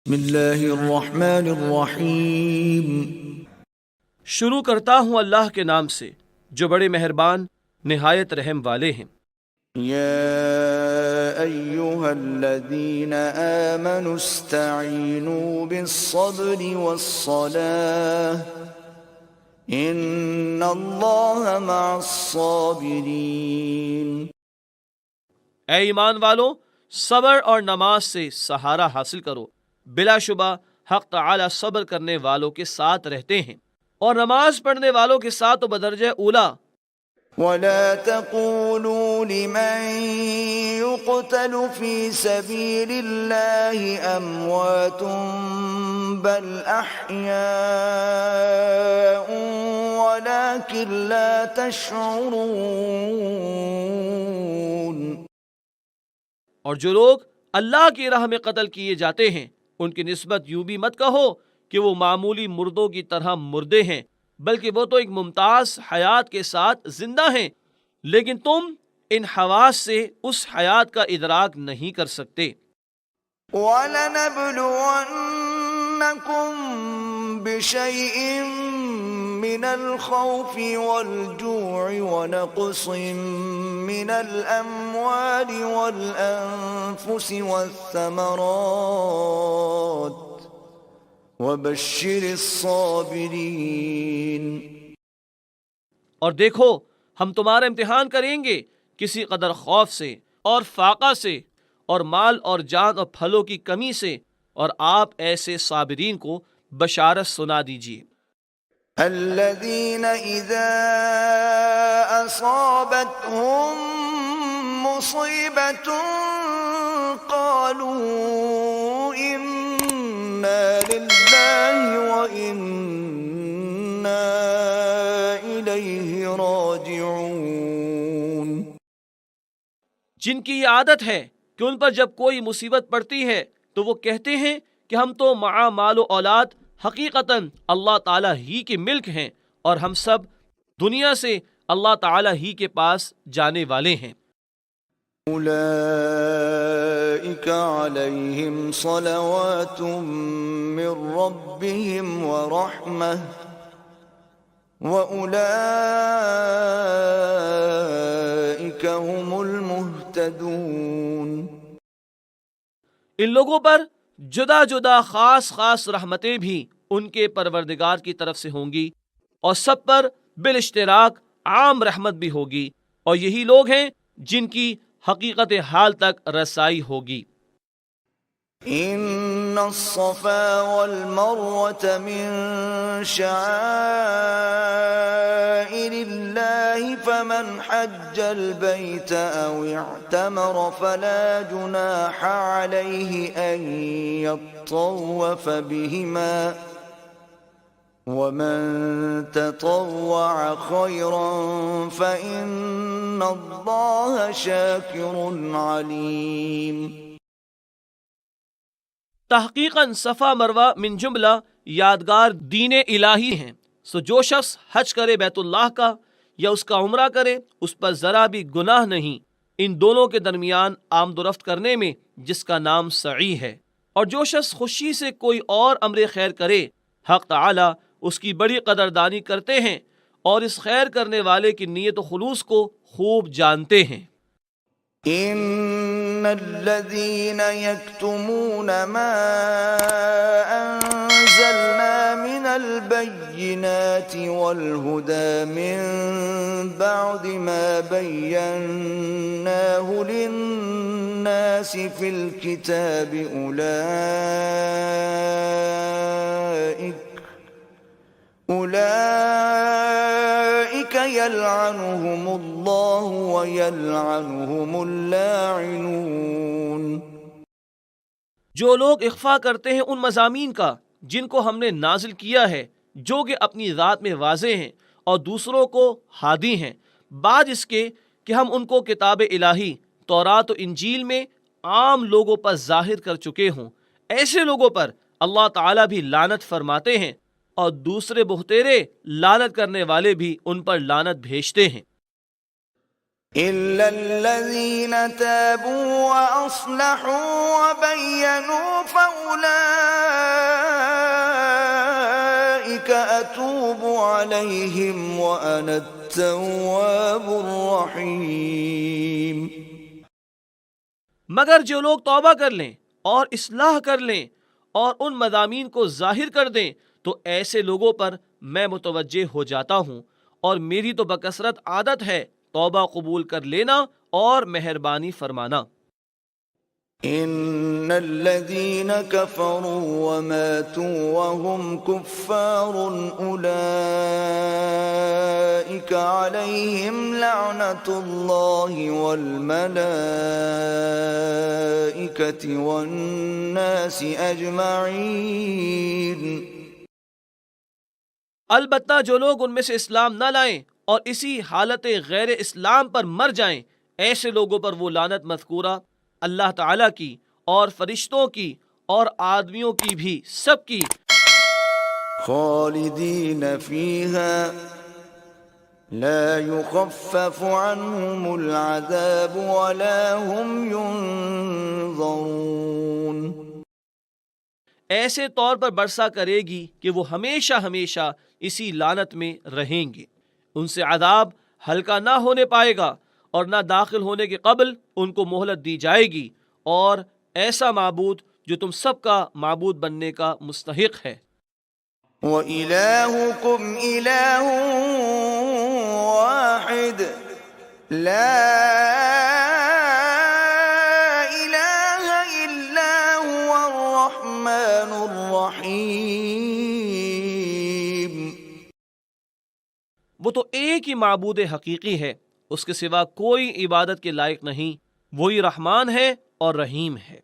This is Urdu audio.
بسم اللہ الرحمن الرحیم۔ شروع کرتا ہوں اللہ کے نام سے جو بڑے مہربان نہایت رحم والے ہیں۔ یا ایہا الذین آمنوا استعینوا بالصبر والصلاة ان اللہ مع الصابرین۔ اے ایمان والو، صبر اور نماز سے سہارا حاصل کرو، بلا شبہ حق تعالی صبر کرنے والوں کے ساتھ رہتے ہیں، اور نماز پڑھنے والوں کے ساتھ و بدرجہ اولا۔ ولا تقولوا لمن يقتل في سبيل الله أموات بل أحياء ولكن لا تشعرون۔ اور جو لوگ اللہ کی راہ میں قتل کیے جاتے ہیں ان کی نسبت یوں بھی مت کہو کہ وہ معمولی مردوں کی طرح مردے ہیں، بلکہ وہ تو ایک ممتاز حیات کے ساتھ زندہ ہیں، لیکن تم ان حواس سے اس حیات کا ادراک نہیں کر سکتے۔ وَلَنَبْلُوَنَّكُمْ بِشَيْءٍ مِّنَ الْخَوْفِ وَالْجُوعِ وَنَقْصٍ مِّنَ الْأَمْوَالِ وَالْأَنفُسِ وَالثَّمَرَاتِ وَبَشِّرِ الصَّابِرِينَ۔ اور دیکھو ہم تمہارا امتحان کریں گے کسی قدر خوف سے اور فاقہ سے اور مال اور جان اور پھلوں کی کمی سے، اور آپ ایسے صابرین کو بشارت سنا دیجیے۔ الذين إذا أصابتهم مصيبة قالوا إنا لله وإنا إليه راجعون۔ جن کی یہ عادت ہے کہ ان پر جب کوئی مصیبت پڑتی ہے تو وہ کہتے ہیں کہ ہم تو مع مال و اولاد حقیقتاً اللہ تعالیٰ ہی کے ملک ہیں، اور ہم سب دنیا سے اللہ تعالیٰ ہی کے پاس جانے والے ہیں۔ أولئك عليهم صلوات من ربهم ورحمة وأولئك هم المهتدون۔ ان لوگوں پر جدا جدا خاص خاص رحمتیں بھی ان کے پروردگار کی طرف سے ہوں گی، اور سب پر بالاشتراک عام رحمت بھی ہوگی، اور یہی لوگ ہیں جن کی حقیقت حال تک رسائی ہوگی۔ ان الصفا والمروة من شعائر الله فمن حج البيت او اعتمر فلا جناح عليه ان يطوف بهما ومن تطوع خيرا فإن الله شاكر عليم۔ تحقیقاً صفا مروہ من جملہ یادگار دین الہی ہیں، سو جو شخص حج کرے بیت اللہ کا یا اس کا عمرہ کرے اس پر ذرا بھی گناہ نہیں ان دونوں کے درمیان آمد و رفت کرنے میں جس کا نام سعی ہے، اور جو شخص خوشی سے کوئی اور امر خیر کرے حق تعالی اس کی بڑی قدردانی کرتے ہیں اور اس خیر کرنے والے کی نیت و خلوص کو خوب جانتے ہیں۔ ان الذين يكتمون ما انزلنا من البينات والهدى من بعد ما بيناه للناس في الكتاب أولئك يلعنهم الله ويلعنهم اللاعنون۔ جو لوگ اخفا کرتے ہیں ان مضامین کا جن کو ہم نے نازل کیا ہے، جو کہ اپنی ذات میں واضح ہیں اور دوسروں کو ہادی ہیں، بعد اس کے کہ ہم ان کو کتاب الہی تورات و انجیل میں عام لوگوں پر ظاہر کر چکے ہوں، ایسے لوگوں پر اللہ تعالیٰ بھی لعنت فرماتے ہیں، اور دوسرے بہتیرے لعنت کرنے والے بھی ان پر لعنت بھیجتے ہیں۔ إلا الذين تابوا وأصلحوا وبينوا فأولئك عليهم وأنا التواب الرحيم. مگر جو لوگ توبہ کر لیں اور اصلاح کر لیں اور ان مضامین کو ظاہر کر دیں تو ایسے لوگوں پر میں متوجہ ہو جاتا ہوں، اور میری تو بکثرت عادت ہے توبہ قبول کر لینا اور مہربانی فرمانا. إن الذين كفروا وماتوا وهم كفار أولئك عليهم لعنة الله والملائكة والناس أجمعين. البتہ جو لوگ ان میں سے اسلام نہ لائیں اور اسی حالت غیر اسلام پر مر جائیں، ایسے لوگوں پر وہ لعنت مذکورہ اللہ تعالیٰ کی اور فرشتوں کی اور آدمیوں کی بھی، سب کی. خالدين فيها لا يخفف عنهم العذاب ولا هم ينظرون. ایسے طور پر برسا کرے گی کہ وہ ہمیشہ ہمیشہ اسی لعنت میں رہیں گے، ان سے عذاب ہلکا نہ ہونے پائے گا اور نہ داخل ہونے کے قبل ان کو مہلت دی جائے گی، اور ایسا معبود جو تم سب کا معبود بننے کا مستحق ہے. وَإِلَٰهُكُمْ إِلَٰهٌ وَاحِدٌ لَا إِلَٰهَ إِلَّا هُوَ الرَّحْمَٰنُ الرَّحِيمُ. وہ تو ایک ہی معبود حقیقی ہے، اس کے سوا کوئی عبادت کے لائق نہیں، وہی رحمان ہے اور رحیم ہے.